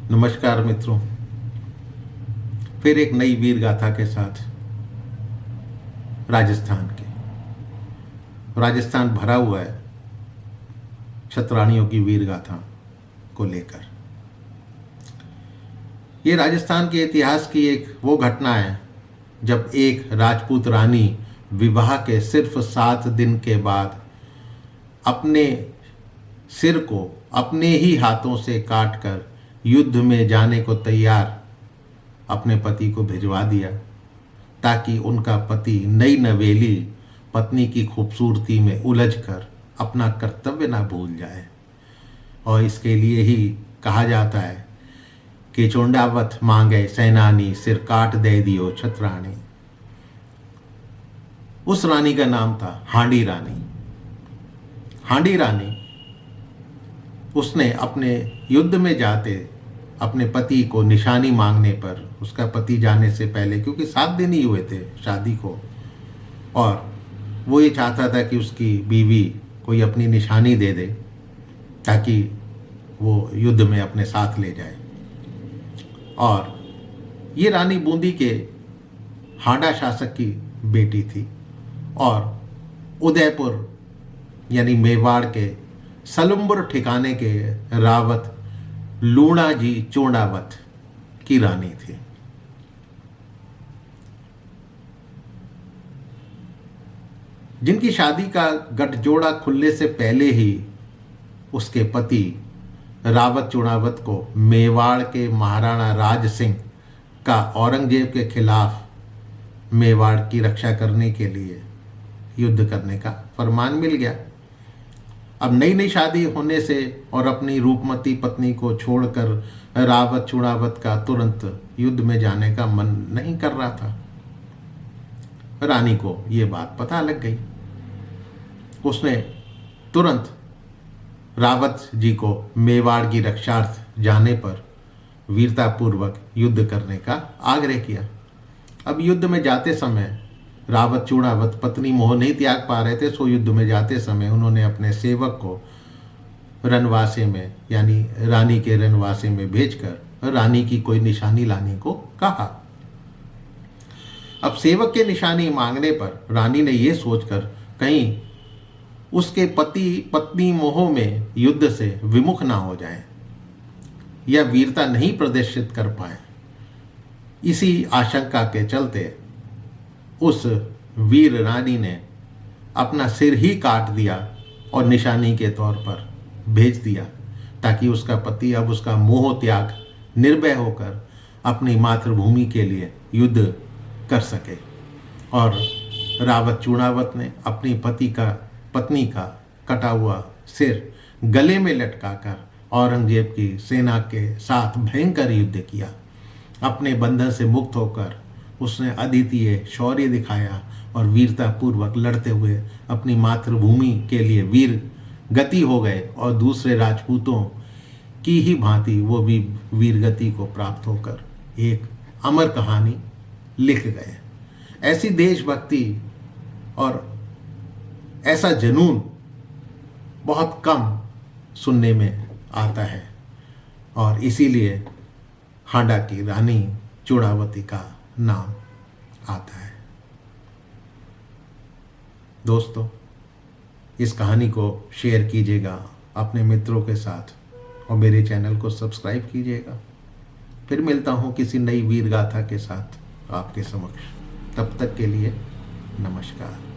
नमस्कार मित्रों, फिर एक नई वीर गाथा के साथ राजस्थान भरा हुआ है क्षत्राणियों की वीर गाथा को लेकर। ये राजस्थान के इतिहास की एक वो घटना है जब एक राजपूत रानी विवाह के सिर्फ 7 दिन के बाद अपने सिर को अपने ही हाथों से काटकर युद्ध में जाने को तैयार अपने पति को भिजवा दिया, ताकि उनका पति नई नवेली पत्नी की खूबसूरती में उलझकर अपना कर्तव्य ना भूल जाए। और इसके लिए ही कहा जाता है कि चोंडावत मांगे सेनानी, सिर काट दे दियो छत्राणी। उस रानी का नाम था हांडी रानी। हांडी रानी, उसने अपने युद्ध में जाते अपने पति को निशानी मांगने पर, उसका पति जाने से पहले, क्योंकि 7 दिन ही हुए थे शादी को, और वो ये चाहता था कि उसकी बीवी कोई अपनी निशानी दे दे ताकि वो युद्ध में अपने साथ ले जाए। और ये रानी बूंदी के हांडा शासक की बेटी थी और उदयपुर यानी मेवाड़ के सलुम्बर ठिकाने के रावत लूणा जी चोंडावत की रानी थी। जिनकी शादी का गठजोड़ा खुलने से पहले ही उसके पति रावत चोंडावत को मेवाड़ के महाराणा राज सिंह का औरंगजेब के खिलाफ मेवाड़ की रक्षा करने के लिए युद्ध करने का फरमान मिल गया। अब नई नई शादी होने से और अपनी रूपमती पत्नी को छोड़कर रावत चोंडावत का तुरंत युद्ध में जाने का मन नहीं कर रहा था। रानी को ये बात पता लग गई। उसने तुरंत रावत जी को मेवाड़ की रक्षार्थ जाने पर वीरतापूर्वक युद्ध करने का आग्रह किया। अब युद्ध में जाते समय रावत चोंडावत पत्नी मोह नहीं त्याग पा रहे थे, सो युद्ध में जाते समय उन्होंने अपने सेवक को रनवासे में यानी रानी के रनवासे में भेजकर रानी की कोई निशानी लाने को कहा। अब सेवक के निशानी मांगने पर रानी ने यह सोचकर कहीं उसके पति पत्नी मोह में युद्ध से विमुख ना हो जाए या वीरता नहीं प्रदर्शित कर पाए, इसी आशंका के चलते उस वीर रानी ने अपना सिर ही काट दिया और निशानी के तौर पर भेज दिया, ताकि उसका पति अब उसका मोह त्याग निर्भय होकर अपनी मातृभूमि के लिए युद्ध कर सके। और रावत चोंडावत ने अपनी पत्नी का कटा हुआ सिर गले में लटकाकर औरंगजेब की सेना के साथ भयंकर युद्ध किया। अपने बंधन से मुक्त होकर उसने अद्वितीय शौर्य दिखाया और वीरतापूर्वक लड़ते हुए अपनी मातृभूमि के लिए वीर गति हो गए और दूसरे राजपूतों की ही भांति वो भी वीर गति को प्राप्त होकर एक अमर कहानी लिख गए। ऐसी देशभक्ति और ऐसा जुनून बहुत कम सुनने में आता है, और इसीलिए हांडा की रानी चोंडावती का नाम आता है। दोस्तों, इस कहानी को शेयर कीजिएगा अपने मित्रों के साथ और मेरे चैनल को सब्सक्राइब कीजिएगा। फिर मिलता हूँ किसी नई वीर गाथा के साथ आपके समक्ष। तब तक के लिए नमस्कार।